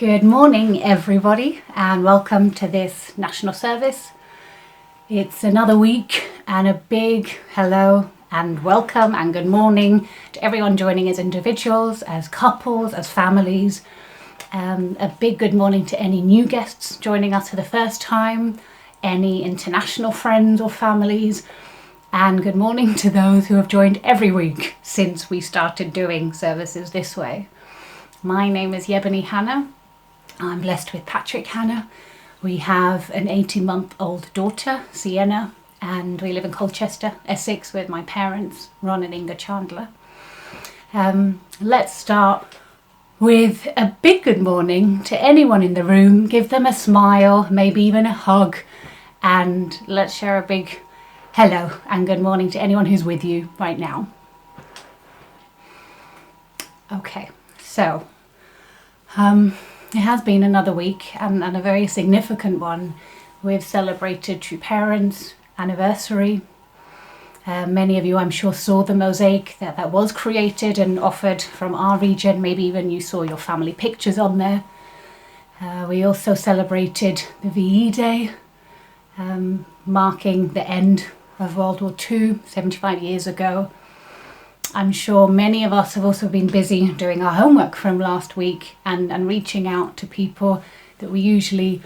Good morning, everybody, and welcome to this national service. It's another week, and a big hello and welcome and good morning to everyone joining as individuals, as couples, as families. A big good morning to any new guests joining us for the first time, any international friends or families, and good morning to those who have joined every week since we started doing services this way. My name is Yebony Hannah. I'm blessed with Patrick Hannah. We have an 18-month-old daughter, Sienna, and we live in Colchester, Essex, with my parents, Ron and Inga Chandler. Let's start with a big good morning to anyone in the room. Give them a smile, maybe even a hug, and let's share a big hello and good morning to anyone who's with you right now. Okay, so it has been another week and a very significant one. We've celebrated True Parents anniversary. Many of you, I'm sure, saw the mosaic that was created and offered from our region. Maybe even you saw your family pictures on there. We also celebrated the VE Day, marking the end of World War II, 75 years ago. I'm sure many of us have also been busy doing our homework from last week and reaching out to people that we usually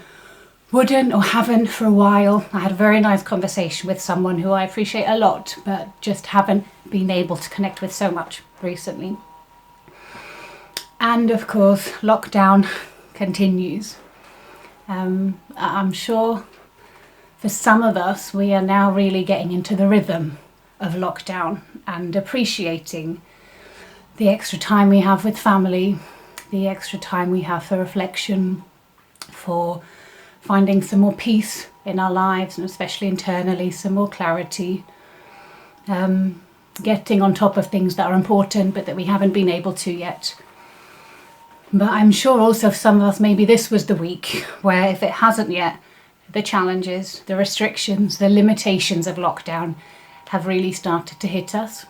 wouldn't or haven't for a while. I had a very nice conversation with someone who I appreciate a lot, but just haven't been able to connect with so much recently. And of course, lockdown continues. I'm sure for some of us, we are now really getting into the rhythm of lockdown and appreciating the extra time we have with family, the extra time we have for reflection, for finding some more peace in our lives, and especially internally, some more clarity, getting on top of things that are important but that we haven't been able to yet. But I'm sure also for some of us, maybe this was the week where, if it hasn't yet, the challenges, the restrictions, the limitations of lockdown have really started to hit us.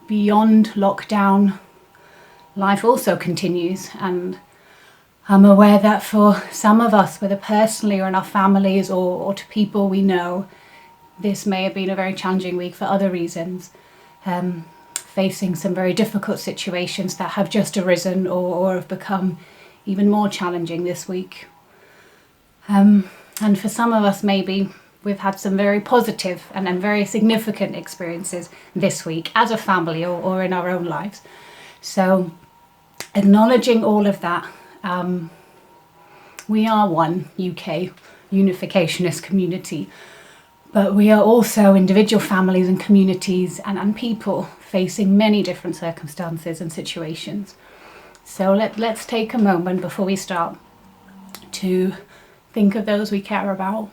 Beyond lockdown, life also continues, and I'm aware that for some of us, whether personally or in our families or to people we know, this may have been a very challenging week for other reasons, facing some very difficult situations that have just arisen or have become even more challenging this week. And for some of us, maybe we've had some very positive and very significant experiences this week as a family or in our own lives. So acknowledging all of that, we are one UK unificationist community, but we are also individual families and communities and people facing many different circumstances and situations. So let's take a moment before we start to think of those we care about,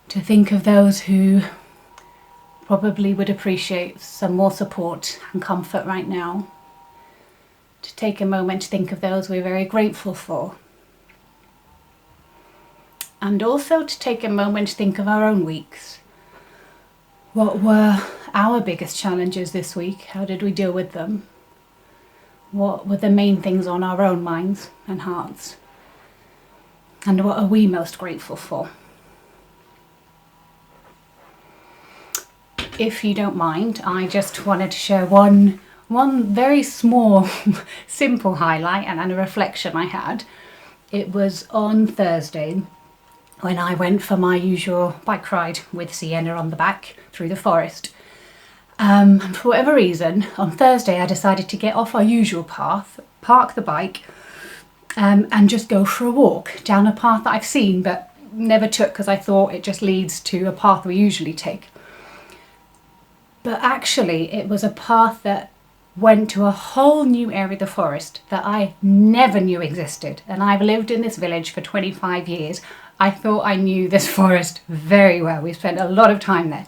to think of those who probably would appreciate some more support and comfort right now, to take a moment to think of those we're very grateful for, and also to take a moment to think of our own weeks. What were our biggest challenges this week? How did we deal with them? What were the main things on our own minds and hearts? And what are we most grateful for? If you don't mind, I just wanted to share one very small, simple highlight and a reflection I had. It was on Thursday when I went for my usual bike ride with Sienna on the back through the forest. And for whatever reason, on Thursday I decided to get off our usual path, park the bike, and just go for a walk down a path that I've seen but never took because I thought it just leads to a path we usually take. But actually it was a path that went to a whole new area of the forest that I never knew existed. And I've lived in this village for 25 years. I thought I knew this forest very well. We spent a lot of time there.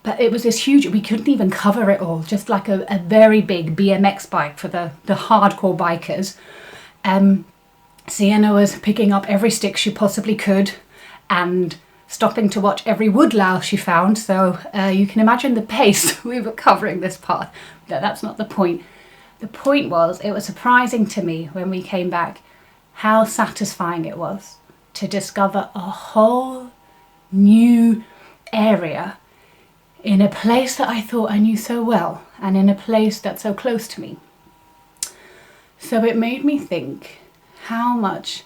But it was this huge, we couldn't even cover it all, just like a very big BMX bike for the hardcore bikers. Sienna was picking up every stick she possibly could and stopping to watch every woodlouse she found. So you can imagine the pace we were covering this path. That's not the point. The point was, it was surprising to me when we came back how satisfying it was to discover a whole new area in a place that I thought I knew so well, and in a place that's so close to me. So it made me think, how much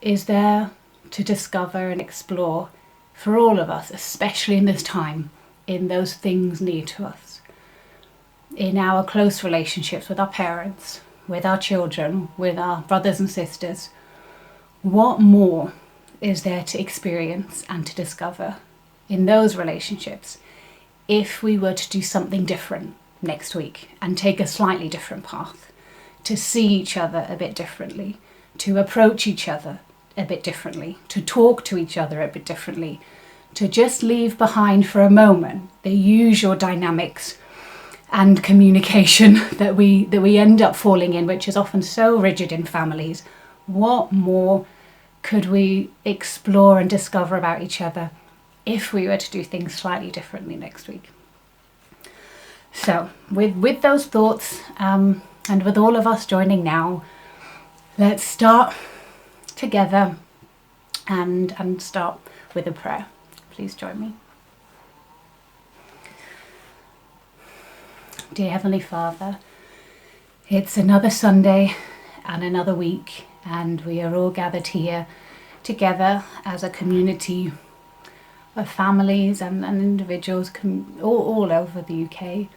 is there to discover and explore for all of us, especially in this time, in those things near to us, in our close relationships with our parents, with our children, with our brothers and sisters. What more is there to experience and to discover in those relationships if we were to do something different next week and take a slightly different path, to see each other a bit differently, to approach each other a bit differently, to talk to each other a bit differently, to just leave behind for a moment the usual dynamics and communication that we end up falling in, which is often so rigid in families. What more could we explore and discover about each other if we were to do things slightly differently next week? So with those thoughts, and with all of us joining now, let's start together and start with a prayer. Please join me. Dear Heavenly Father, it's another Sunday and another week, and we are all gathered here together as a community of families and individuals all over the UK.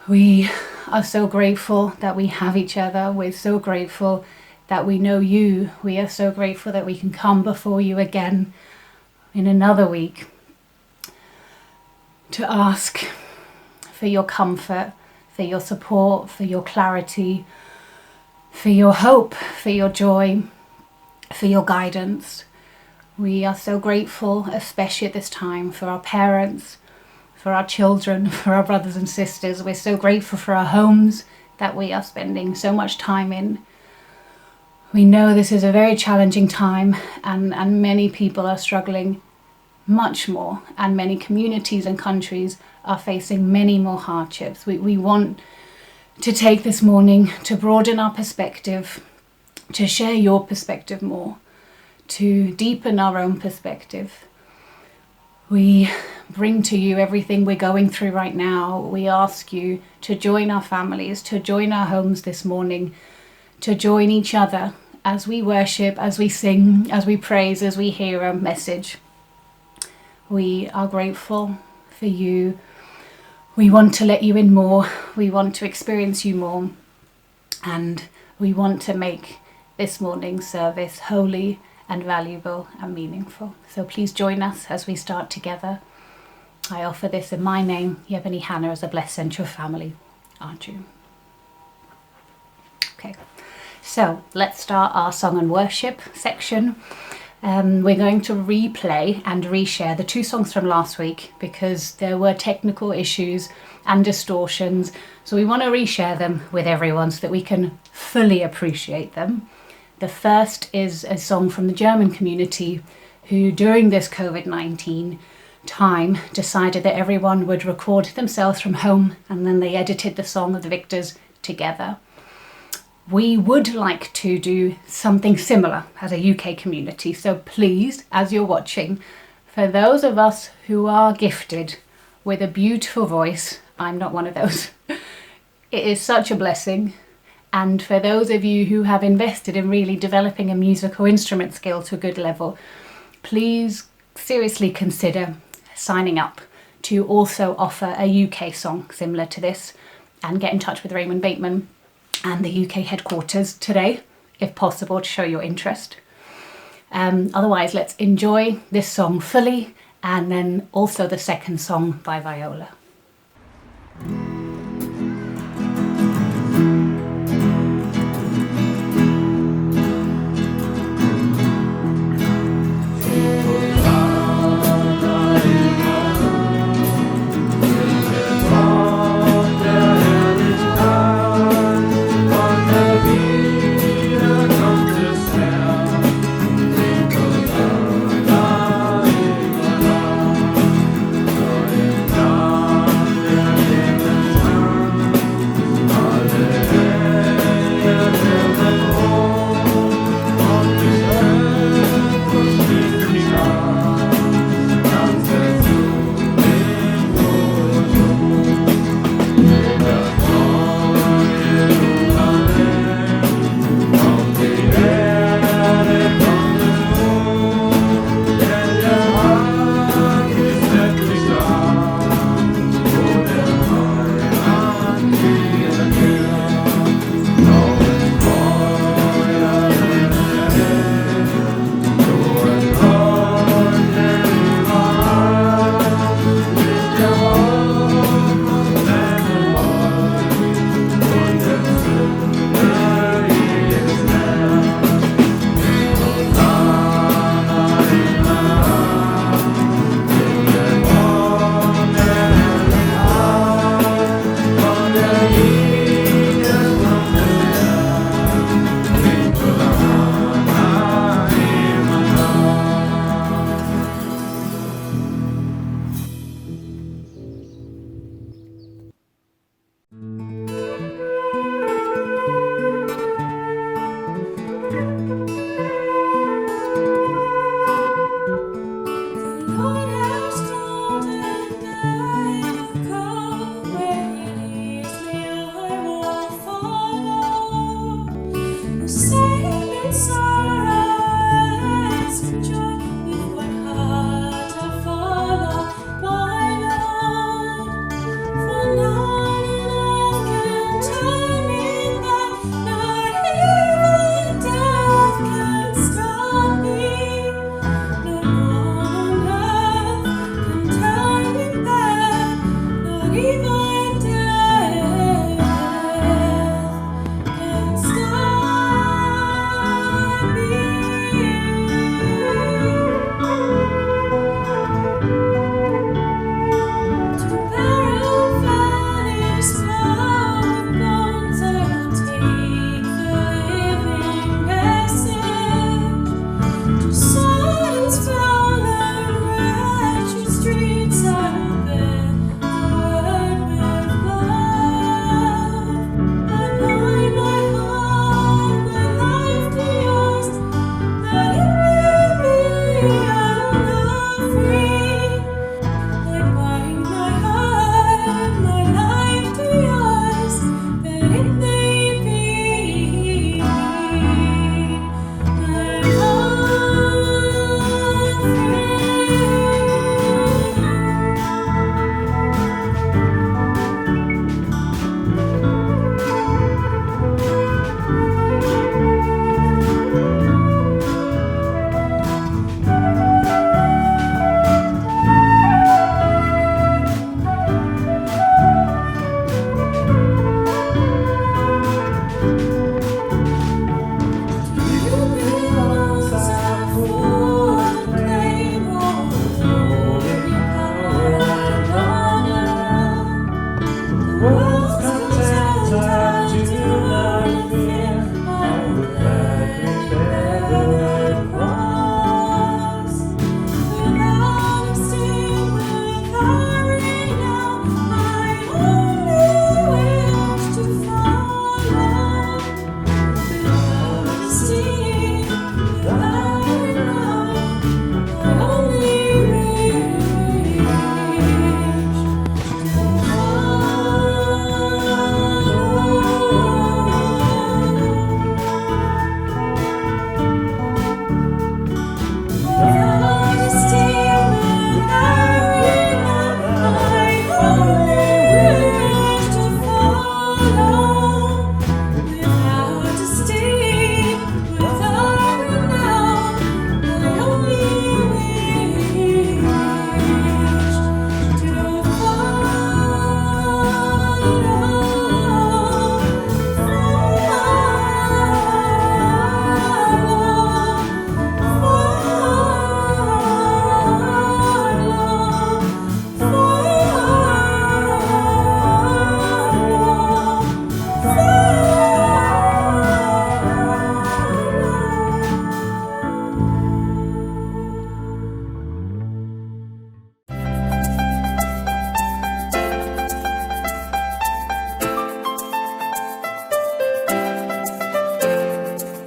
We are so grateful that we have each other. We're so grateful that we know you. We are so grateful that we can come before you again in another week to ask for your comfort, for your support, for your clarity, for your hope, for your joy, for your guidance. We are so grateful, especially at this time, for our parents, for our children, for our brothers and sisters. We're so grateful for our homes that we are spending so much time in. We know this is a very challenging time, and many people are struggling much more, and many communities and countries are facing many more hardships. We want to take this morning to broaden our perspective, to share your perspective more, to deepen our own perspective. We bring to you everything we're going through right now. We ask you to join our families, to join our homes this morning, to join each other as we worship, as we sing, as we praise, as we hear a message. We are grateful for you. We want to let you in more. We want to experience you more. And we want to make this morning's service holy and valuable and meaningful. So please join us as we start together. I offer this in my name, Yevgeny Hannah, as a blessed central family. Aren't you? Okay, so let's start our song and worship section. We're going to replay and reshare the two songs from last week because there were technical issues and distortions. So we want to reshare them with everyone so that we can fully appreciate them. The first is a song from the German community who, during this COVID-19 time, decided that everyone would record themselves from home, and then they edited the Song of the Victors together. We would like to do something similar as a UK community, so please, as you're watching, for those of us who are gifted with a beautiful voice, I'm not one of those, it is such a blessing. And for those of you who have invested in really developing a musical instrument skill to a good level, please seriously consider signing up to also offer a UK song similar to this, and get in touch with Raymond Bateman and the UK headquarters today, if possible, to show your interest. Otherwise, let's enjoy this song fully, and then also the second song by Viola.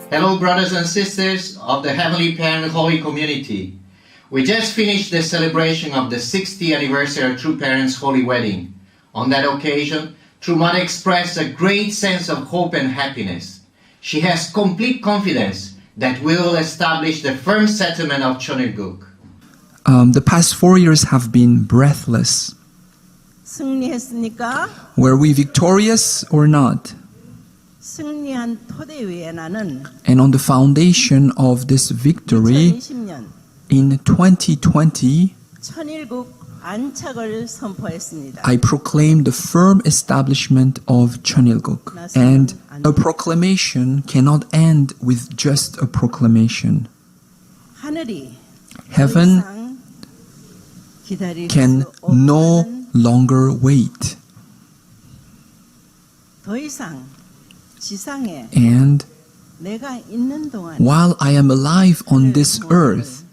Hello, brothers and sisters of the Heavenly Parent Holy Community. We just finished the celebration of the 60th anniversary of True Parents' Holy Wedding. On that occasion, True Mother expressed a great sense of hope and happiness. She has complete confidence that we will establish the firm settlement of Cheonilguk. The past 4 years have been breathless. 승리했으니까 Were we victorious or not? 승리한 토대 위에 나는 And on the foundation of this victory, 2020년 in 2020, 천일국 안착을 선포했습니다. I proclaimed the firm establishment of Cheonilguk. And a proclamation cannot end with just a proclamation. 하늘이 Heaven 더 이상 기다릴 can 수 no 없다는 longer wait. 더 이상 지상에 And 내가 있는 동안 while I am alive on this earth,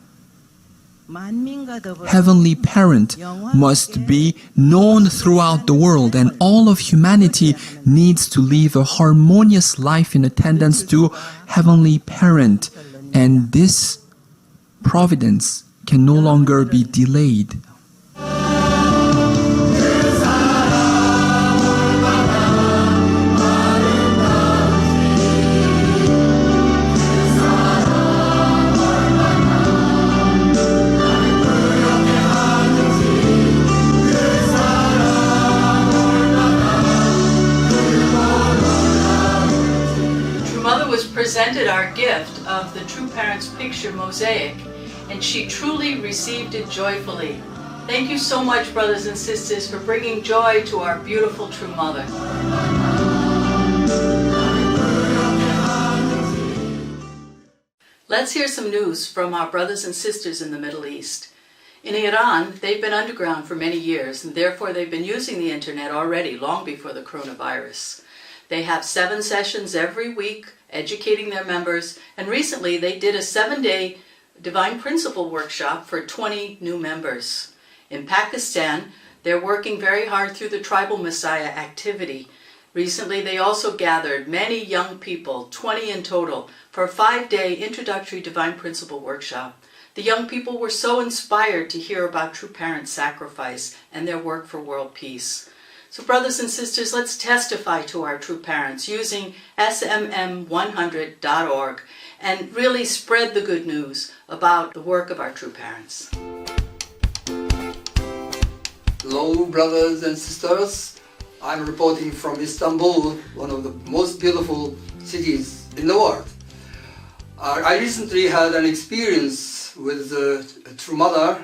만민과 더불어 Heavenly Parent must be known throughout the world, and all of humanity needs to live a harmonious life in attendance to Heavenly Parent, and this providence can no longer be delayed. Presented our gift of the True Parents picture mosaic, and she truly received it joyfully. Thank you so much, brothers and sisters, for bringing joy to our beautiful True Mother. Let's hear some news from our brothers and sisters in the Middle East. In Iran, they've been underground for many years, and therefore they've been using the internet already long before the coronavirus. They have 7 sessions every week educating their members, and recently they did a 7-day Divine Principle workshop for 20 new members. In Pakistan, they're working very hard through the Tribal Messiah activity. Recently they also gathered many young people, 20 in total, for a 5-day introductory Divine Principle workshop. The young people were so inspired to hear about True Parent sacrifice and their work for world peace. So brothers and sisters, let's testify to our True Parents using smm100.org and really spread the good news about the work of our True Parents. Hello, brothers and sisters. I'm reporting from Istanbul, one of the most beautiful cities in the world. I recently had an experience with the True Mother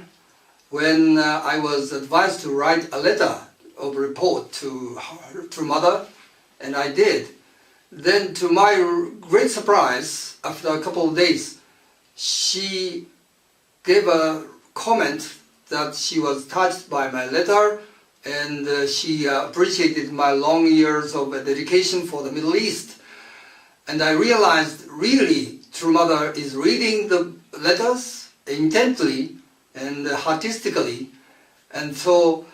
when I was advised to write a letter of report to her True Mother, and I did. Then, to my great surprise, after a couple of days, she gave a comment that she was touched by my letter, and she appreciated my long years of dedication for the Middle East. And I realized, really, True Mother is reading the letters intently and artistically, and so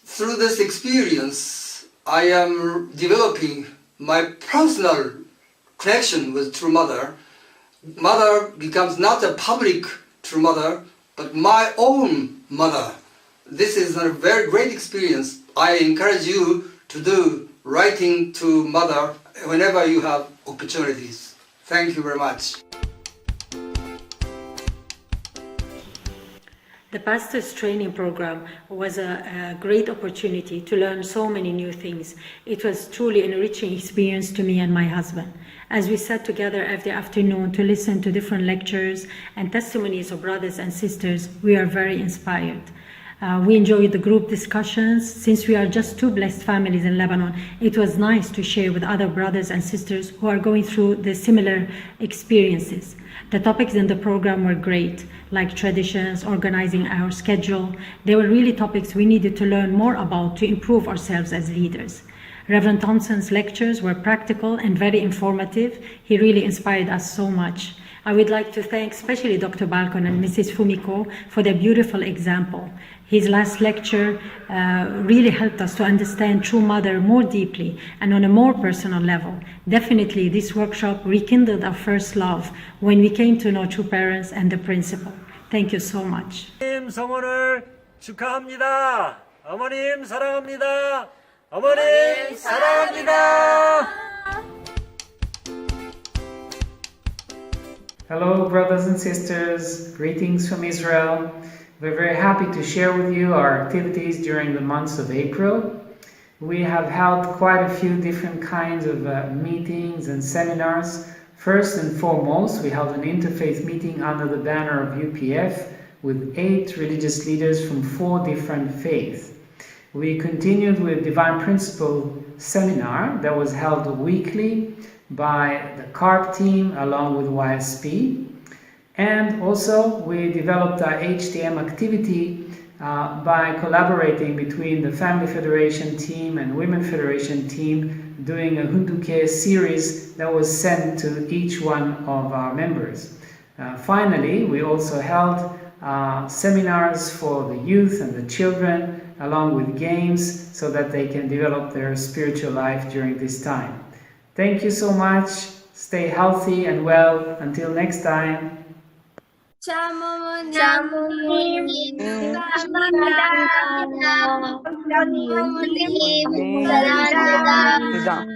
through this experience, I am developing my personal connection with True Mother. Mother becomes not a public True Mother, but my own mother. This is a very great experience. I encourage you to do writing to Mother whenever you have opportunities. Thank you very much. The Pastor's Training Program was a great opportunity to learn so many new things. It was truly an enriching experience to me and my husband. As we sat together every afternoon to listen to different lectures and testimonies of brothers and sisters, we are very inspired. We enjoyed the group discussions. Since we are just 2 blessed families in Lebanon, it was nice to share with other brothers and sisters who are going through the similar experiences. The topics in the program were great, like traditions, organizing our schedule. They were really topics we needed to learn more about to improve ourselves as leaders. Reverend Thompson's lectures were practical and very informative. He really inspired us so much. I would like to thank especially Dr. Balkon and Mrs. Fumiko for their beautiful example. His last lecture really helped us to understand True Mother more deeply and on a more personal level. Definitely, this workshop rekindled our first love when we came to know True Parents and the principle. Thank you so much. 어머님 성원을 축하합니다. 어머님 사랑합니다. 어머님 사랑합니다. Hello, brothers and sisters. Greetings from Israel. We're very happy to share with you our activities during the months of April. We have held quite a few different kinds of meetings and seminars. First and foremost, we held an interfaith meeting under the banner of UPF with 8 religious leaders from 4 different faiths. We continued with Divine Principle seminar that was held weekly by the CARP team along with YSP. And also we developed our HTM activity by collaborating between the Family Federation team and Women Federation team, doing a Hunduke series that was sent to each one of our members. Finally, we also held seminars for the youth and the children along with games so that they can develop their spiritual life during this time. Thank you so much. Stay healthy and well. Until next time. 장모님 사랑합니다. 장모님 사랑합니다.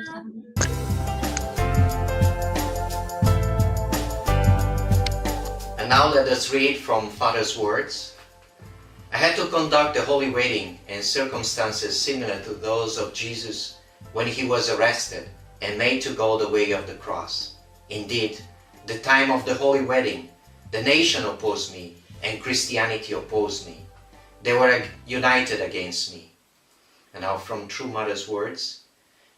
And now let us read from Father's words. I had to conduct a holy wedding in circumstances similar to those of Jesus when he was arrested and made to go the way of the cross. Indeed, the time of the holy wedding, the nation opposed me and Christianity opposed me. They were united against me. And now from True Mother's words,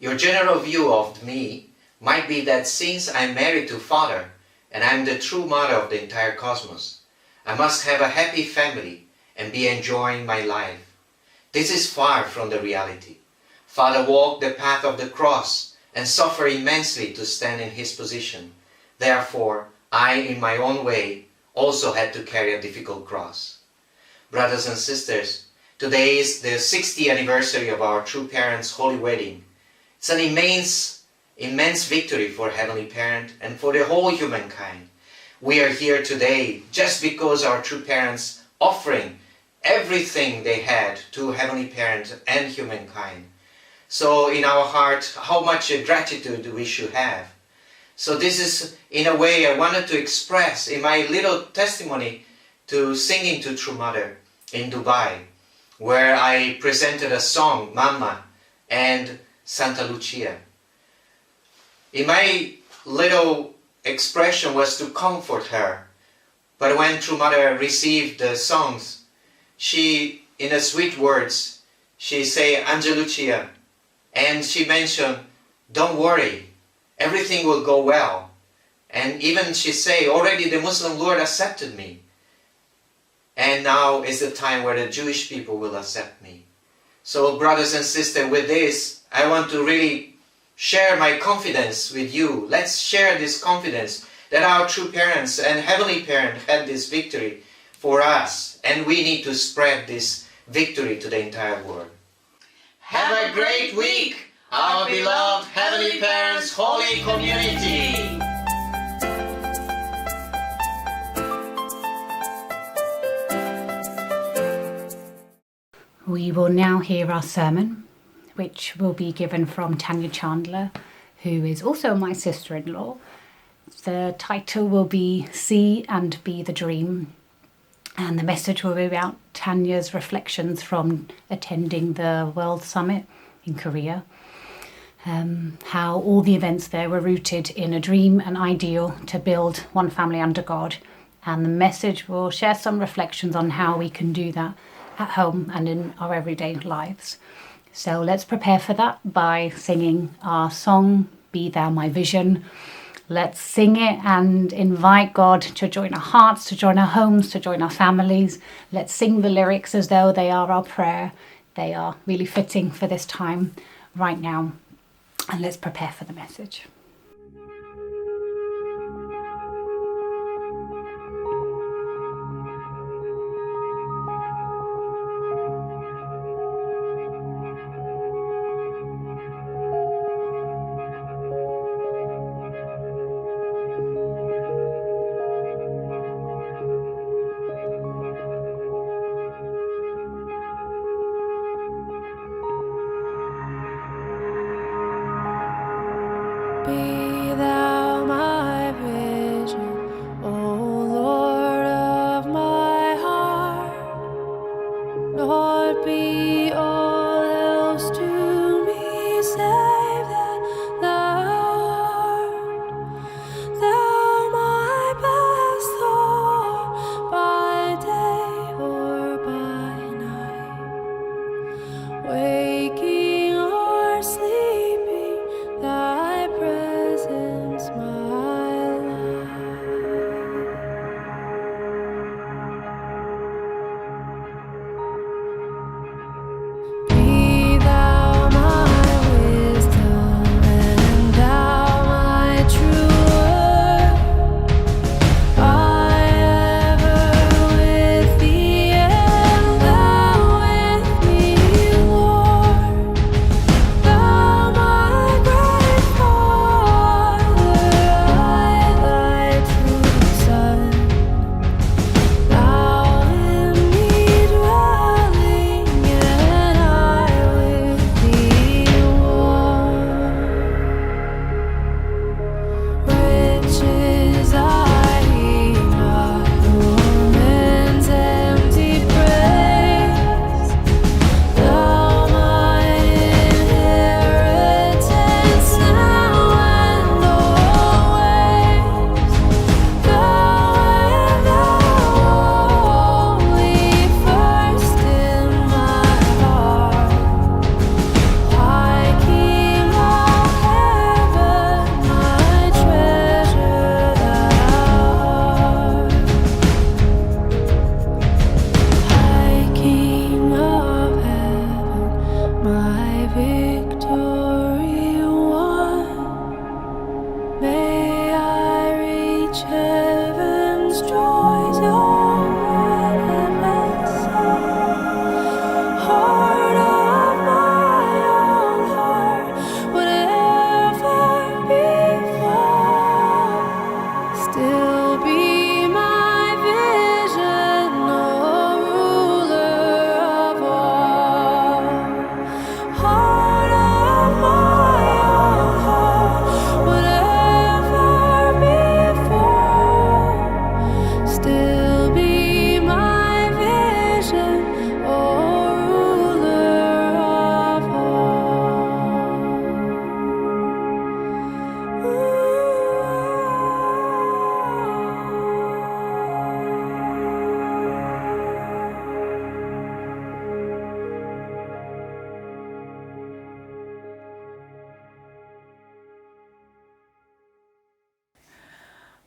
your general view of me might be that since I'm married to Father and I'm the true mother of the entire cosmos, I must have a happy family and be enjoying my life. This is far from the reality. Father walked the path of the cross and suffered immensely to stand in his position. Therefore, I, in my own way, also had to carry a difficult cross. Brothers and sisters, today is the 60th anniversary of our True Parents' Holy Wedding. It's an immense victory for Heavenly Parent and for the whole humankind. We are here today just because our True Parents offering everything they had to Heavenly Parent and humankind. So in our heart, how much gratitude we should have. So this is, in a way, I wanted to express in my little testimony to singing to True Mother in Dubai, where I presented a song, Mama, and Santa Lucia. In my little expression was to comfort her. But when True Mother received the songs, she, in a sweet words, she say, Angelucia, and she mentioned, don't worry, everything will go well. And even she say, already the Muslim Lord accepted me. And now is the time where the Jewish people will accept me. So brothers and sisters, with this, I want to really share my confidence with you. Let's share this confidence that our True Parents and Heavenly Parent had this victory for us. And we need to spread this victory to the entire world. Have a great week, our beloved Heavenly Parents Holy Community! We will now hear our sermon, which will be given from Tanya Chandler, who is also my sister-in-law. The title will be See and Be the Dream, and the message will be about Tanya's reflections from attending the World Summit in Korea. How all the events there were rooted in a dream, an ideal to build one family under God. And the message will share some reflections on how we can do that at home and in our everyday lives. So let's prepare for that by singing our song, Be Thou My Vision. Let's sing it and invite God to join our hearts, to join our homes, to join our families. Let's sing the lyrics as though they are our prayer. They are really fitting for this time. right now. And let's prepare for the message. Be thou my vision, O Lord of my heart. Lord, be all else to me save that thou art. Thou my best thought by day or by night, waking or sleeping, thy presence my life. Be thou my wisdom, and thou my true word. I ever with thee, and thou with me, Lord. Thou my great Father, I thy true Son. Thou in me dwelling, and I with thee one. Riches I heed not, nor men's empty praise. Thou my inheritance now and always. Thou and thou only first in my heart. High King of heaven, my treasure thou art. High King of heaven, my victory won. May I reach heaven's joys, your bright sun. Heart of my own heart, whatever befall, still be my vision, O ruler of all. Heart of my own heart, whatever befall, still be my vision, O ruler of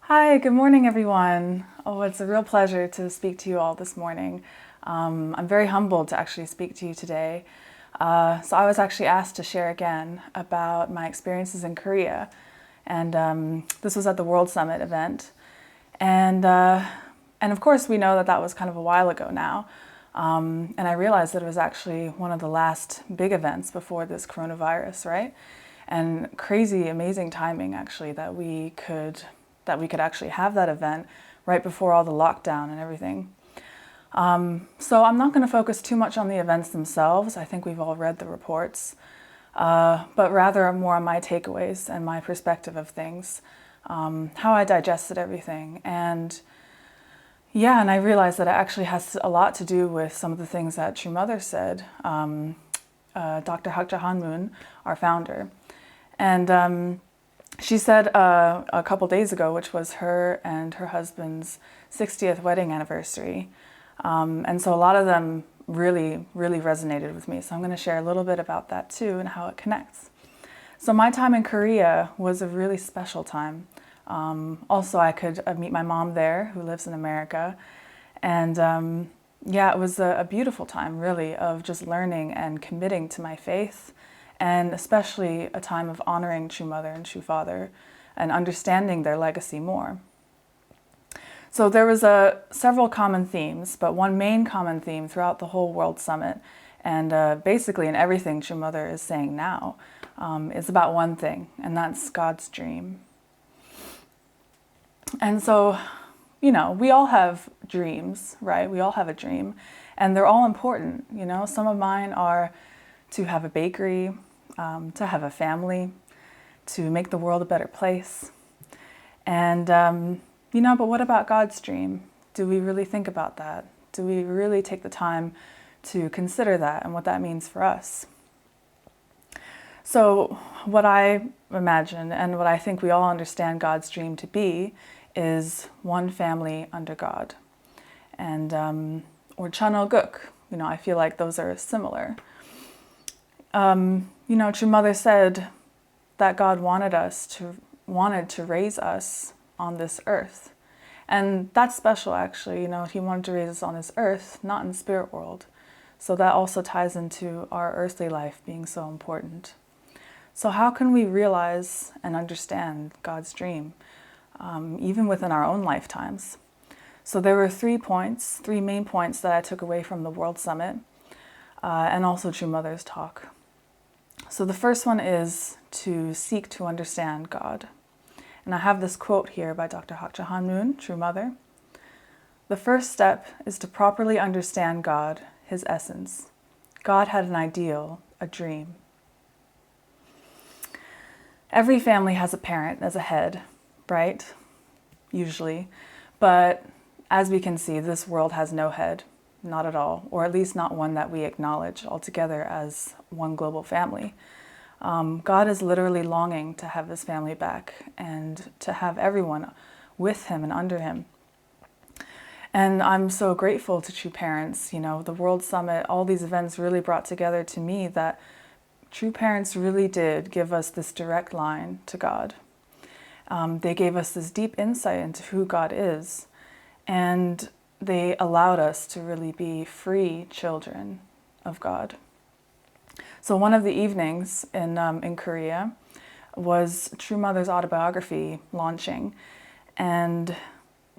Hi, good morning, everyone. Oh, it's a real pleasure to speak to you all this morning. I'm very humbled to actually speak to you today. So I was actually asked to share again about my experiences in Korea, and this was at the World Summit event. And of course, we know that that was kind of a while ago now. And I realized that it was actually one of the last big events before this coronavirus, right? And crazy, amazing timing, actually, that we could actually have that event right before all the lockdown and everything. So I'm not going to focus too much on the events themselves. I think we've all read the reports, but rather more on my takeaways and my perspective of things, how I digested everything. And I realized that it actually has a lot to do with some of the things that True Mother said, Dr. Hak Ja-han Moon, our founder. And she said a couple days ago, which was her and her husband's 60th wedding anniversary. And so a lot of them really, really resonated with me. So I'm going to share a little bit about that too and how it connects. So my time in Korea was a really special time. Also, I could meet my mom there, who lives in America. And it was a beautiful time, really, of just learning and committing to my faith and especially a time of honoring True Mother and True Father and understanding their legacy more. So there was several common themes, but one main common theme throughout the whole World Summit, and basically in everything True Mother is saying now, is about one thing, and that's God's dream. And so, you know, we all have dreams, right? We all have a dream, and they're all important. You know, some of mine are to have a bakery, to have a family, to make the world a better place. And, you know, but what about God's dream? Do we really think about that? Do we really take the time to consider that and what that means for us? So what I imagine and what I think we all understand God's dream to be is one family under God. And, or Chanol Guk, you know, I feel like those are similar. You know, True Mother said that God wanted to raise us on this earth. And that's special, actually. You know, he wanted to raise us on this earth, not in the spirit world. So that also ties into our earthly life being so important. So how can we realize and understand God's dream, even within our own lifetimes? So there were 3 main points that I took away from the World Summit, and also True Mother's talk. So the first one is to seek to understand God. And I have this quote here by Dr. Hak Ja Han Moon, True Mother. The first step is to properly understand God, his essence. God had an ideal, a dream. Every family has a parent as a head, right? Usually. But as we can see, this world has no head, not at all, or at least not one that we acknowledge altogether as one global family. God is literally longing to have his family back and to have everyone with him and under him. And I'm so grateful to True Parents. You know, the World Summit, all these events really brought together to me that True Parents really did give us this direct line to God. They gave us this deep insight into who God is, and they allowed us to really be free children of God. So one of the evenings in Korea was True Mother's autobiography launching, and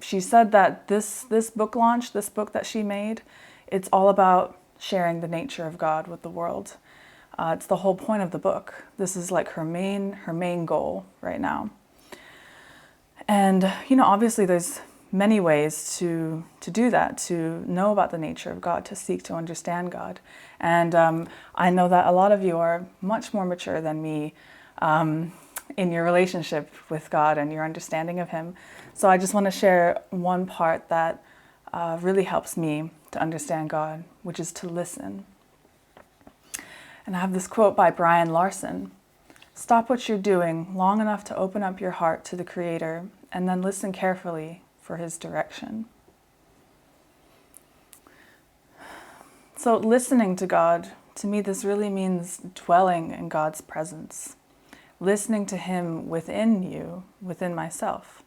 she said that this book launch, this book that she made, it's all about sharing the nature of God with the world. It's the whole point of the book. This is like her main goal right now. And you know, obviously there's many ways to do that, to know about the nature of God, to seek to understand God. And I know that a lot of you are much more mature than me in your relationship with God and your understanding of him. So I just want to share one part that really helps me to understand God, which is to listen. And I have this quote by Brian Larson. Stop what you're doing long enough to open up your heart to the Creator and then listen carefully for his direction. So listening to God, to me, this really means dwelling in God's presence, listening to him within you, within myself.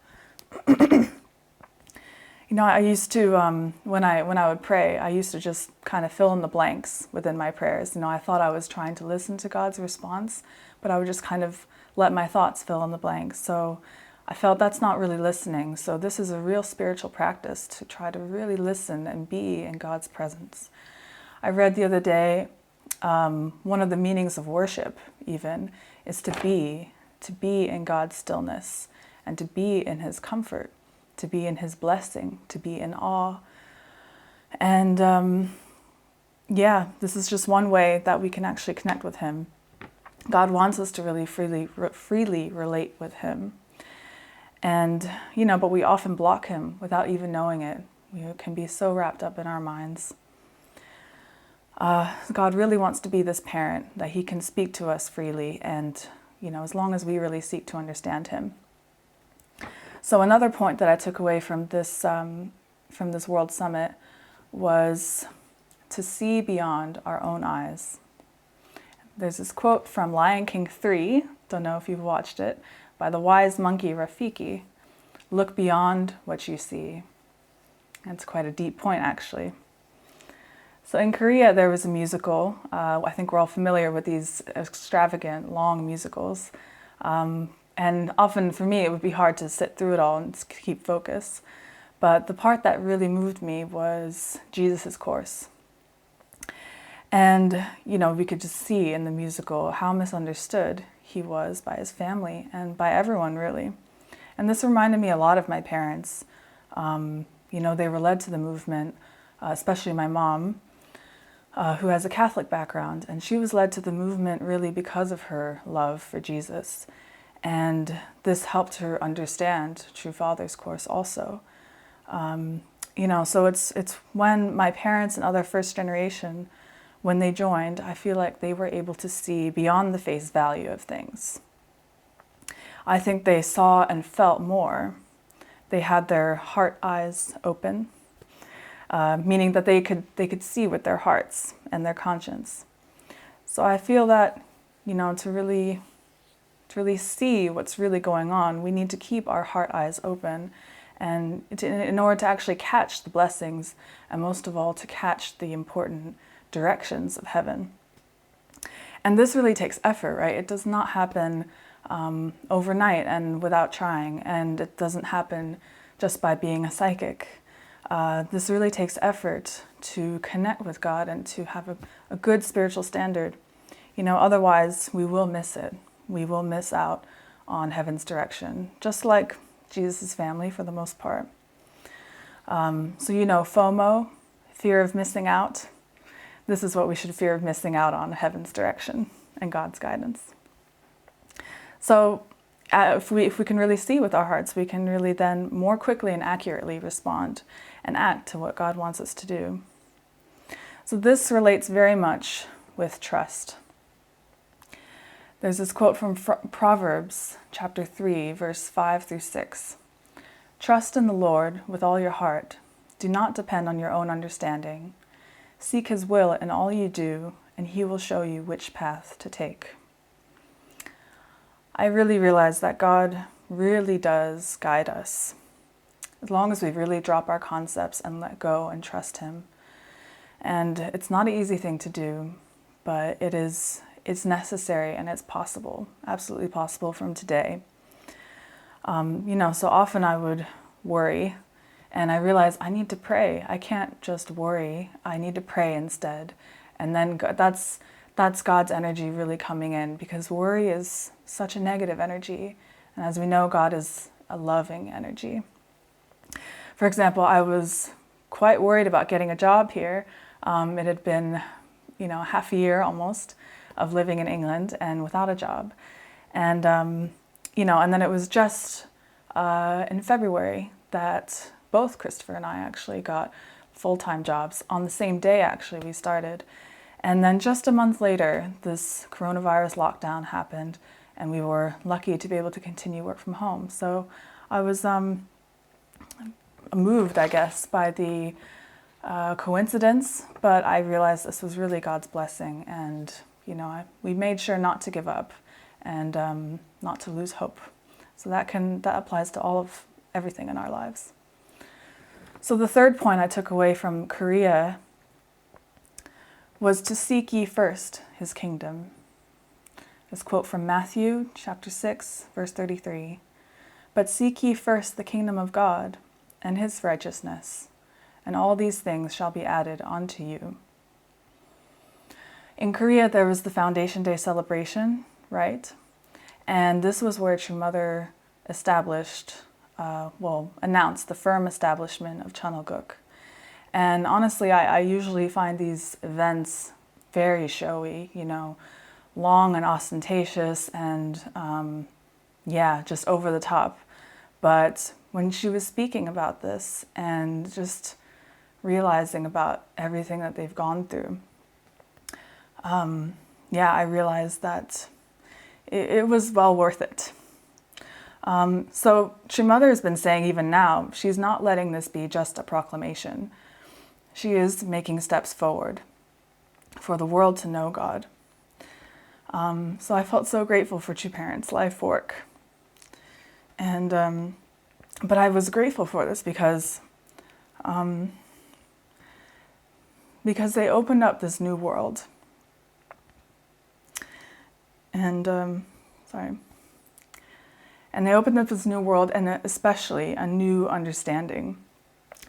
You know, I used to, when I would pray, I used to just kind of fill in the blanks within my prayers. You know, I thought I was trying to listen to God's response, but I would just kind of let my thoughts fill in the blanks. So I felt that's not really listening. So this is a real spiritual practice to try to really listen and be in God's presence. I read the other day, one of the meanings of worship even is to be in God's stillness and to be in his comfort, to be in his blessing, to be in awe. And yeah, this is just one way that we can actually connect with him. God wants us to really freely relate with him. And, you know, but we often block him without even knowing it. We can be so wrapped up in our minds. God really wants to be this parent that he can speak to us freely and, you know, as long as we really seek to understand him. So another point that I took away from this World Summit was to see beyond our own eyes. There's this quote from Lion King 3, don't know if you've watched it, by the wise monkey Rafiki. Look beyond what you see. That's quite a deep point, actually. So in Korea, there was a musical. I think we're all familiar with these extravagant, long musicals. And often for me, it would be hard to sit through it all and keep focus. But the part that really moved me was Jesus' course. And, we could just see in the musical how misunderstood he was by his family and by everyone, really. And this reminded me a lot of my parents. They were led to the movement, especially my mom, who has a Catholic background. And she was led to the movement really because of her love for Jesus. And this helped her understand True Father's course also. So it's when my parents and other first generation, when they joined, I feel like they were able to see beyond the face value of things. I think they saw and felt more. They had their heart eyes open, meaning that they could see with their hearts and their conscience. So I feel that, to really see what's really going on, we need to keep our heart eyes open, and in order to actually catch the blessings, and most of all, to catch the important directions of heaven. And this really takes effort, right? It does not happen overnight and without trying, and it doesn't happen just by being a psychic. This really takes effort to connect with God and to have a good spiritual standard. Otherwise we will miss it. We will miss out on heaven's direction, just like Jesus' family for the most part. FOMO, fear of missing out. This is what we should fear of missing out on, heaven's direction and God's guidance. So if we can really see with our hearts, we can really then more quickly and accurately respond and act to what God wants us to do. So this relates very much with trust. There's this quote from Proverbs chapter 3, verse 5 through 6. Trust in the Lord with all your heart. Do not depend on your own understanding. Seek his will in all you do, and he will show you which path to take. I really realize that God really does guide us, as long as we really drop our concepts and let go and trust him. And it's not an easy thing to do, but it's necessary and it's possible, absolutely possible from today. So often I would worry, and I realize I need to pray. I can't just worry. I need to pray instead. And then that's God's energy really coming in, because worry is such a negative energy. And as we know, God is a loving energy. For example, I was quite worried about getting a job here. It had been, half a year almost of living in England and without a job. And, and then it was just in February that both Christopher and I actually got full-time jobs. On the same day, actually, we started. And then just a month later, this coronavirus lockdown happened, and we were lucky to be able to continue work from home. So I was moved, I guess, by the coincidence, but I realized this was really God's blessing, and we made sure not to give up and not to lose hope. So that applies to everything in our lives. So the third point I took away from Korea was to seek ye first his kingdom. This quote from Matthew chapter 6, verse 33. But seek ye first the kingdom of God and his righteousness, and all these things shall be added unto you. In Korea, there was the Foundation Day celebration, right? And this was where True Mother announced the firm establishment of Chanoguk. And honestly, I usually find these events very showy, long and ostentatious and, just over the top. But when she was speaking about this and just realizing about everything that they've gone through, I realized that it was well worth it. So True Mother has been saying even now, she's not letting this be just a proclamation. She is making steps forward for the world to know God. So I felt so grateful for True Parents' life work. And, but I was grateful for this because because they opened up this new world. And, And they opened up this new world, and especially a new understanding,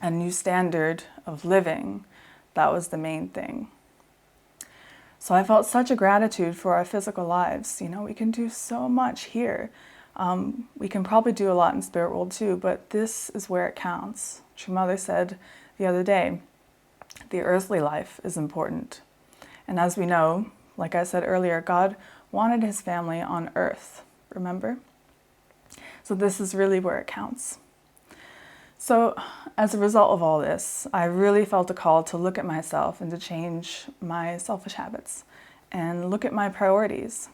a new standard of living. That was the main thing. So I felt such a gratitude for our physical lives. You know, we can do so much here. We can probably do a lot in spirit world too, but this is where it counts. True Mother said the other day, the earthly life is important. And as we know, like I said earlier, God wanted his family on earth, remember? So this is really where it counts. So as a result of all this, I really felt a call to look at myself and to change my selfish habits and look at my priorities.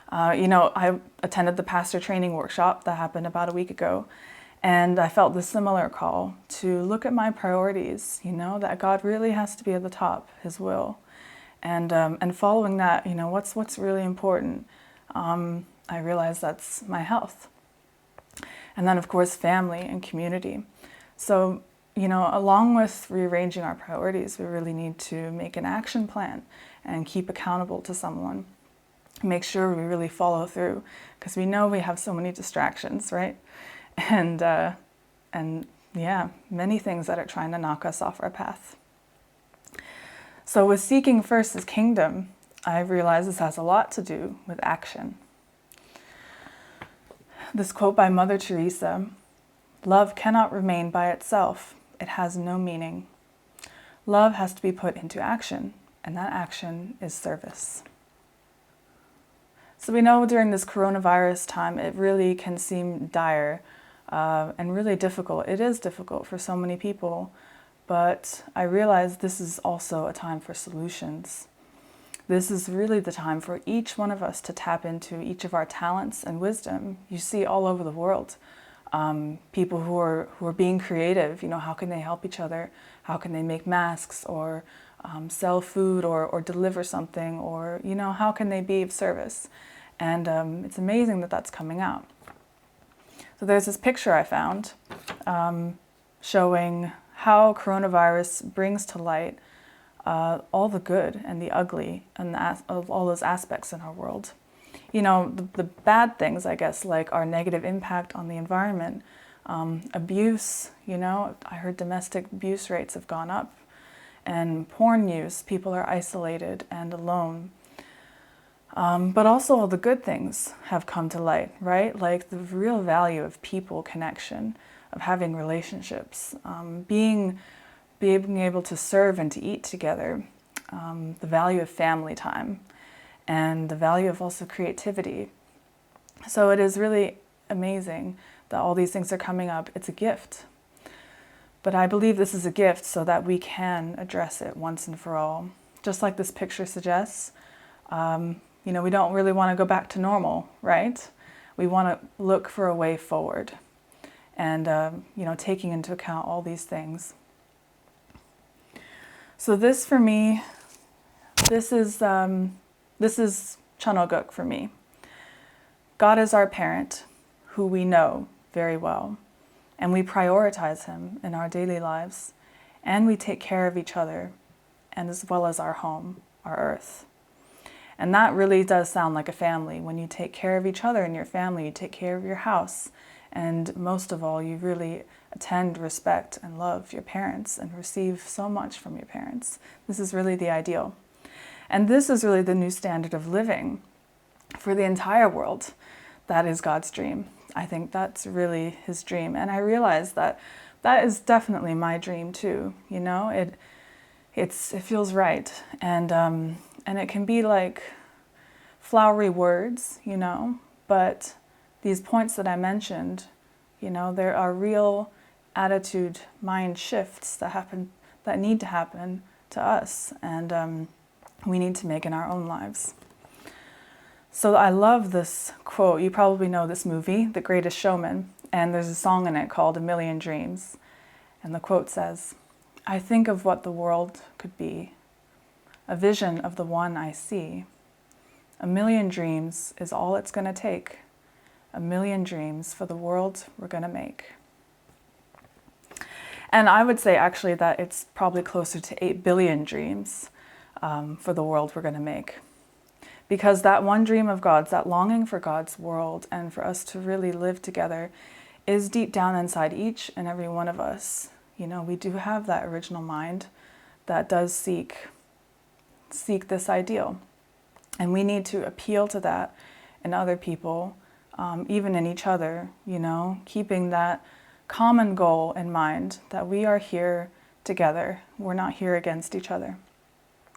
I attended the pastor training workshop that happened about a week ago, and I felt the similar call to look at my priorities, that God really has to be at the top, his will. And following that, what's really important? I realized that's my health. And then, of course, family and community. So, along with rearranging our priorities, we really need to make an action plan and keep accountable to someone. Make sure we really follow through, because we know we have so many distractions, right? And many things that are trying to knock us off our path. So with seeking first his kingdom, I realize this has a lot to do with action. This quote by Mother Teresa, "Love cannot remain by itself. It has no meaning. Love has to be put into action, and that action is service." So we know during this coronavirus time, it really can seem dire and really difficult. It is difficult for so many people, but I realize this is also a time for solutions. This is really the time for each one of us to tap into each of our talents and wisdom. You see all over the world, people who are being creative. How can they help each other? How can they make masks or sell food or deliver something? Or, how can they be of service? And it's amazing that that's coming out. So there's this picture I found showing how coronavirus brings to light all the good and the ugly and of all those aspects in our world. The bad things, I guess, like our negative impact on the environment, abuse, I heard domestic abuse rates have gone up, and porn use, people are isolated and alone. But also all the good things have come to light, right? Like the real value of people connection, of having relationships, being able to serve and to eat together, the value of family time, and the value of also creativity. So it is really amazing that all these things are coming up. It's a gift. But I believe this is a gift so that we can address it once and for all. Just like this picture suggests, we don't really want to go back to normal, right? We want to look for a way forward and, taking into account all these things. So this for me, this is Chanoguk for me. God is our parent, who we know very well, and we prioritize him in our daily lives, and we take care of each other, and as well as our home, our earth. And that really does sound like a family. When you take care of each other in your family, you take care of your house, and most of all, you really attend, respect, and love your parents and receive so much from your parents. This is really the ideal. And this is really the new standard of living for the entire world. That is God's dream. I think that's really his dream. And I realize that is definitely my dream too. It feels right. And it can be like flowery words, but these points that I mentioned, there are real attitude, mind shifts that need to happen to us, and we need to make in our own lives. So I love this quote. You probably know this movie, The Greatest Showman, and there's a song in it called "A Million Dreams." And the quote says, "I think of what the world could be, a vision of the one I see. A million dreams is all it's going to take, a million dreams for the world we're going to make." And I would say actually that it's probably closer to 8 billion dreams for the world we're going to make. Because that one dream of God's, that longing for God's world and for us to really live together is deep down inside each and every one of us. You know, we do have that original mind that does seek this ideal. And we need to appeal to that in other people, even in each other, you know, keeping that common goal in mind that we are here together. We're not here against each other.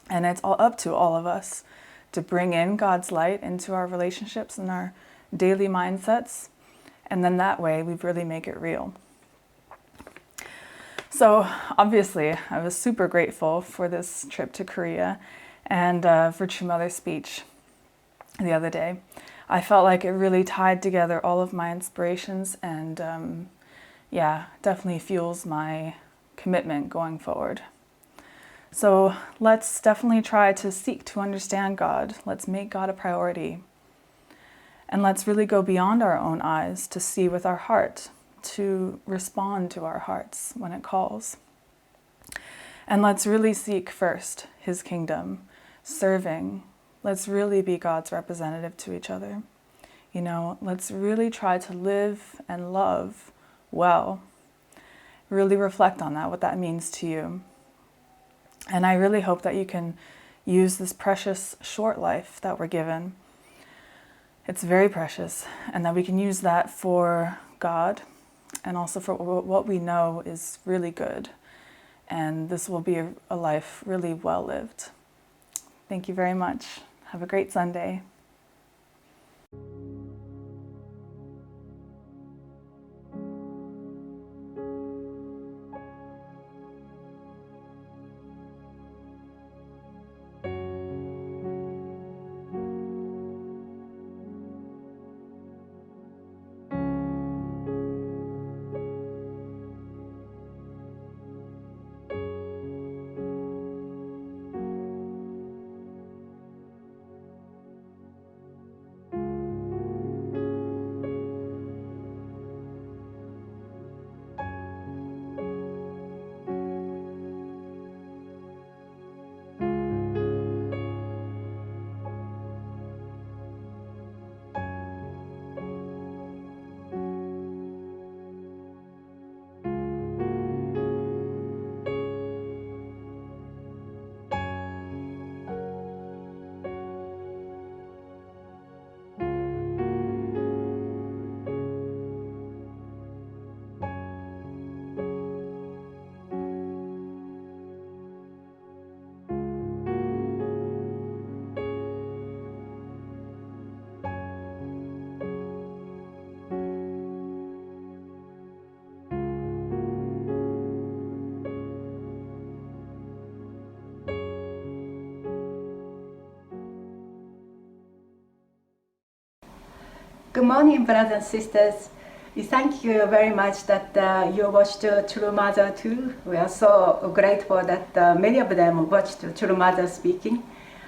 And it's all up to all of us to bring in God's light into our relationships and our daily mindsets. And then that way we really make it real. So obviously I was super grateful for this trip to Korea and for True Mother's speech the other day. I felt like it really tied together all of my inspirations and yeah, definitely fuels my commitment going forward. So let's definitely try to seek to understand God. Let's make God a priority. And let's really go beyond our own eyes to see with our heart, to respond to our hearts when it calls. And let's really seek first His kingdom, serving. Let's really be God's representative to each other. You know, let's really try to live and love well. Really reflect on that, what that means to you. And I really hope that you can use this precious short life that we're given. It's very precious, and that we can use that for God and also for what we know is really good. And this will be a life really well lived. Thank you very much. Have a great Sunday. Good morning, brothers and sisters. We thank you very much that you watched True Mother too. We are so grateful that many of them watched True Mother speaking,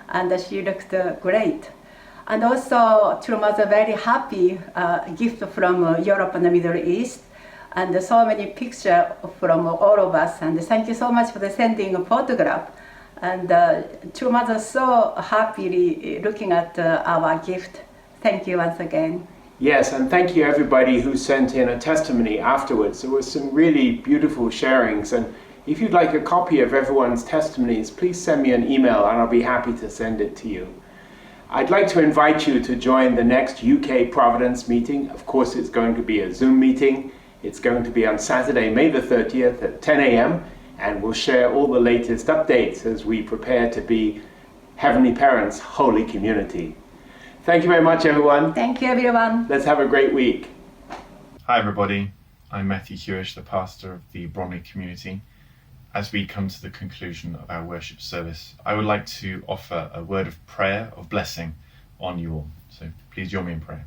and she looked great. And also, True Mother very happy gift from Europe and the Middle East, and so many pictures from all of us. And thank you so much for sending a photograph. And True Mother so happily looking at our gift. Thank you once again. Yes, and thank you everybody who sent in a testimony afterwards. There was some really beautiful sharings, and if you'd like a copy of everyone's testimonies, please send me an email and I'll be happy to send it to you. I'd like to invite you to join the next UK Providence meeting. Of course, it's going to be a Zoom meeting. It's going to be on Saturday, May the 30th at 10 a.m. and we'll share all the latest updates as we prepare to be Heavenly Parents' holy community. Thank you very much, everyone. Thank you, everyone. Let's have a great week. Hi, everybody. I'm Matthew Hewish, the pastor of the Bromley community. As we come to the conclusion of our worship service, I would like to offer a word of prayer, of blessing on you all. So please join me in prayer.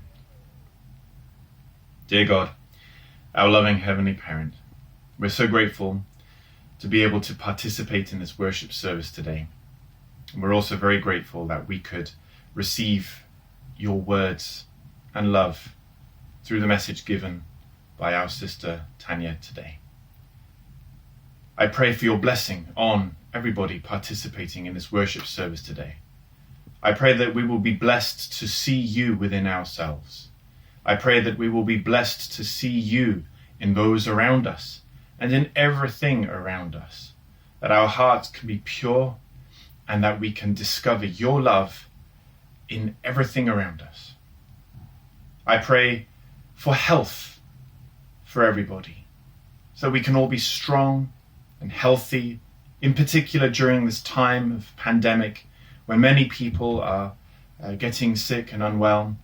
Dear God, our loving Heavenly Parent, we're so grateful to be able to participate in this worship service today. And we're also very grateful that we could receive your words and love through the message given by our sister Tanya today. I pray for your blessing on everybody participating in this worship service today. I pray that we will be blessed to see you within ourselves. I pray that we will be blessed to see you in those around us and in everything around us, that our hearts can be pure and that we can discover your love in everything around us. I pray for health for everybody, so we can all be strong and healthy, in particular during this time of pandemic when many people are getting sick and unwell.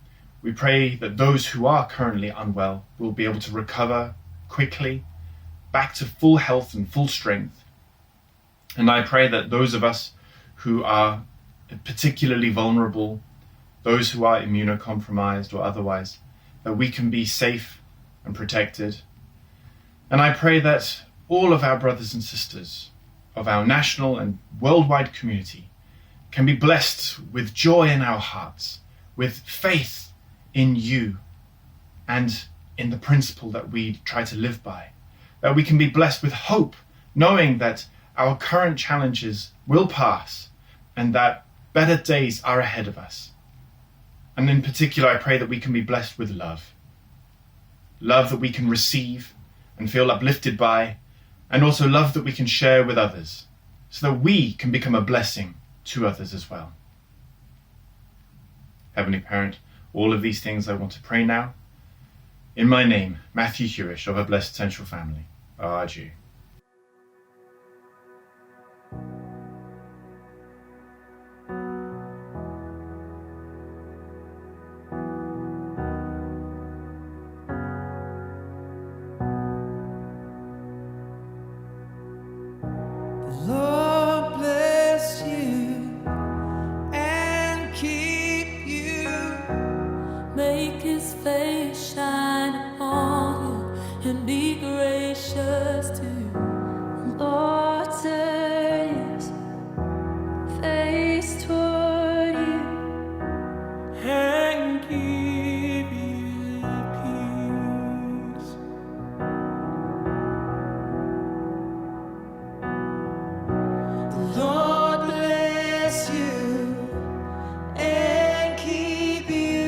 We pray that those who are currently unwell will be able to recover quickly, back to full health and full strength. And I pray that those of us who are particularly vulnerable, those who are immunocompromised or otherwise, that we can be safe and protected. And I pray that all of our brothers and sisters of our national and worldwide community can be blessed with joy in our hearts, with faith in you and in the principle that we try to live by, that we can be blessed with hope, knowing that our current challenges will pass and that better days are ahead of us. And in particular, I pray that we can be blessed with love. Love that we can receive and feel uplifted by, and also love that we can share with others, so that we can become a blessing to others as well. Heavenly Parent, all of these things I want to pray now. In my name, Matthew Hewish of a Blessed Central Family. Adieu. Lord bless you and keep you. Make his face shine upon you and be gracious to you. Lord turn his face toward you and give you peace. The Lord bless you and keep you.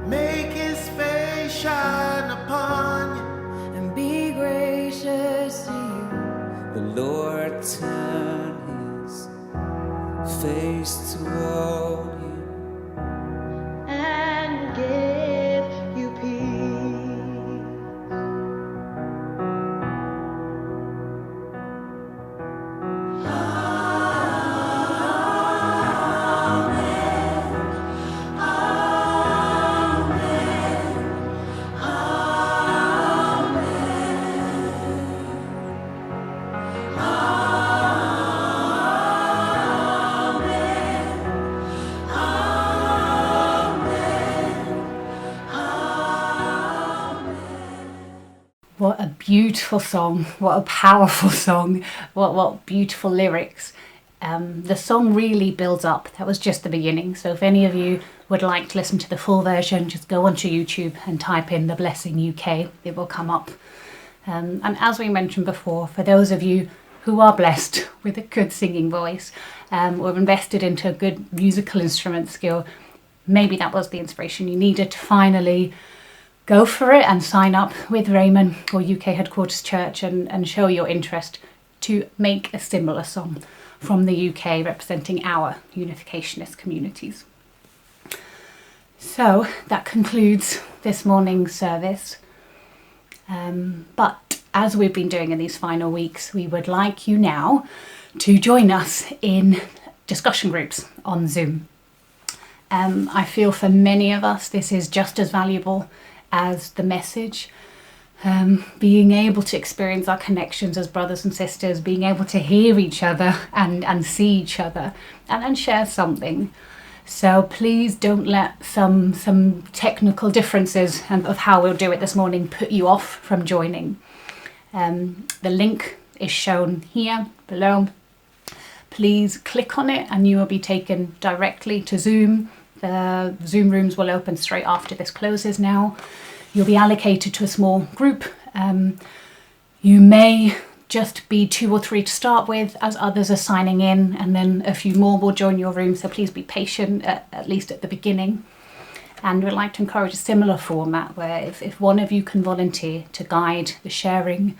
Make his face shine upon you and be gracious to you. The Lord turn his face toward you and give you peace. What a beautiful song, what a powerful song, what beautiful lyrics. The song really builds up. That was just the beginning. So if any of you would like to listen to the full version, just go onto YouTube and type in The Blessing UK. It will come up. And as we mentioned before, for those of you who are blessed with a good singing voice or invested into a good musical instrument skill, maybe that was the inspiration you needed to finally go for it and sign up with Raymond or UK Headquarters Church and show your interest to make a similar song from the UK representing our unificationist communities. So that concludes this morning's service. But as we've been doing in these final weeks, we would like you now to join us in discussion groups on Zoom. I feel for many of us this is just as valuable as the message, being able to experience our connections as brothers and sisters, being able to hear each other and see each other and share something. So please don't let some technical differences of how we'll do it this morning put you off from joining. The link is shown here below. Please click on it and you will be taken directly to Zoom. The Zoom rooms will open straight after this closes now. You'll be allocated to a small group. You may just be 2 or 3 to start with as others are signing in, and then a few more will join your room, so please be patient at least at the beginning. And we'd like to encourage a similar format where if one of you can volunteer to guide the sharing,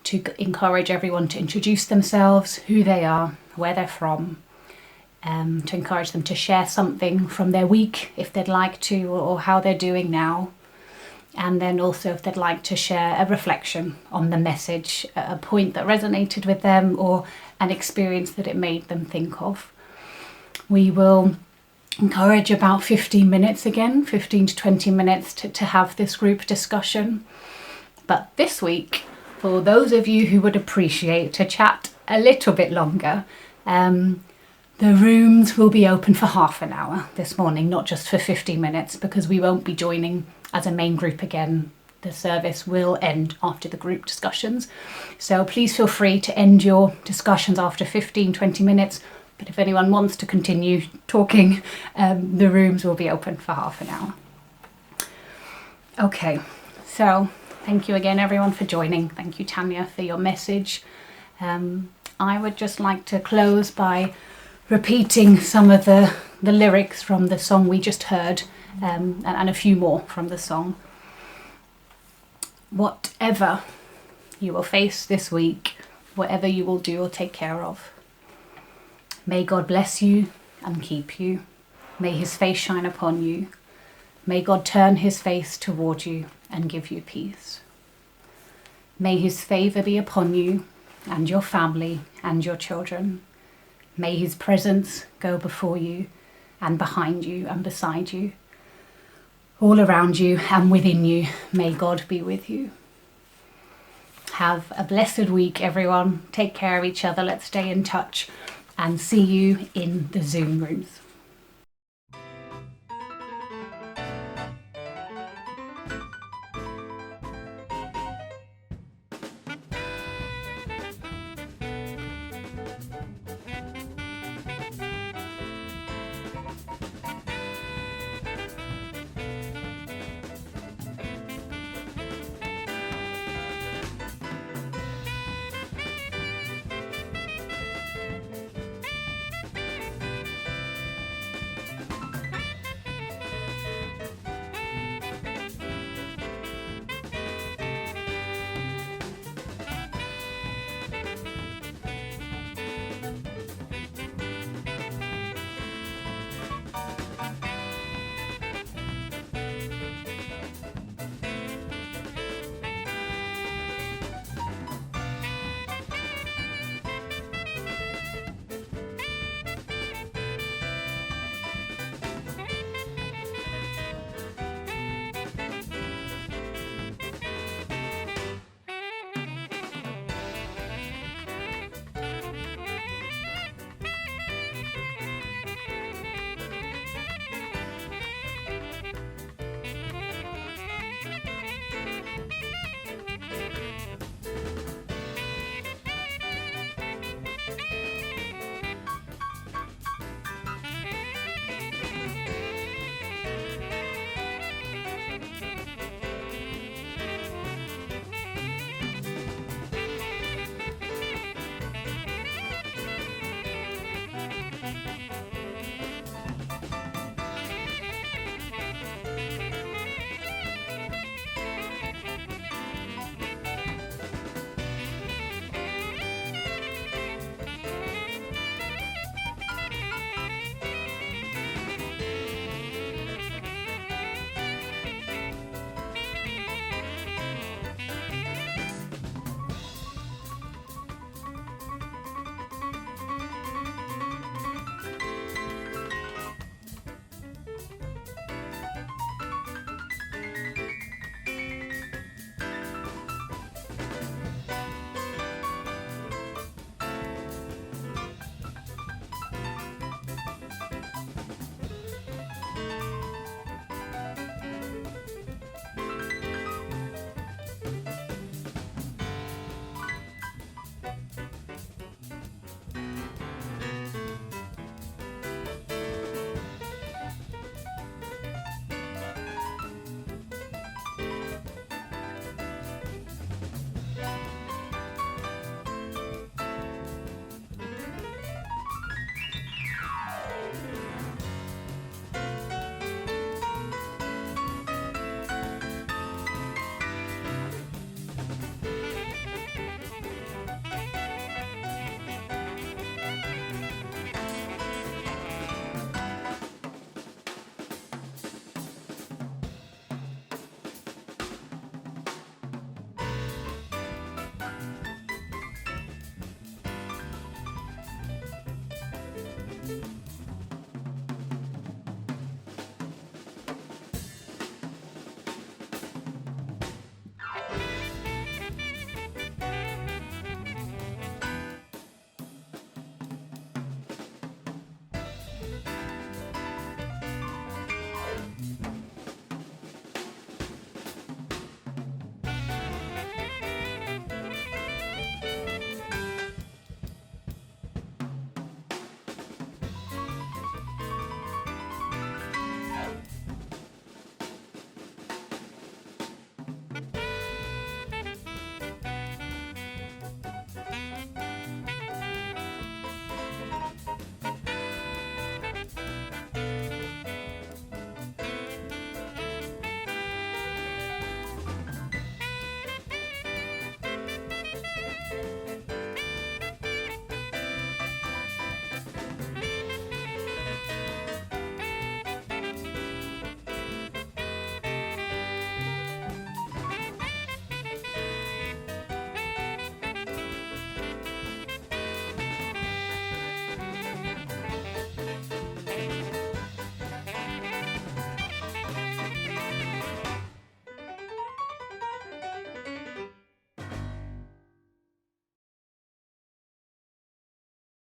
to encourage everyone to introduce themselves, who they are, where they're from, to encourage them to share something from their week if they'd like to, or how they're doing now. And then also if they'd like to share a reflection on the message, a point that resonated with them or an experience that it made them think of. We will encourage about 15 minutes again, 15 to 20 minutes to have this group discussion. But this week, for those of you who would appreciate to chat a little bit longer, the rooms will be open for half an hour this morning, not just for 15 minutes, because we won't be joining as a main group again. The service will end after the group discussions. So please feel free to end your discussions after 15-20 minutes. But if anyone wants to continue talking, the rooms will be open for half an hour. Okay, so thank you again everyone for joining. Thank you, Tanya, for your message. I would just like to close by repeating some of the lyrics from the song we just heard, and a few more from the song. Whatever you will face this week, whatever you will do or take care of, may God bless you and keep you. May his face shine upon you. May God turn his face toward you and give you peace. May his favour be upon you and your family and your children. May his presence go before you and behind you and beside you. All around you and within you, may God be with you. Have a blessed week, everyone. Take care of each other. Let's stay in touch and see you in the Zoom rooms.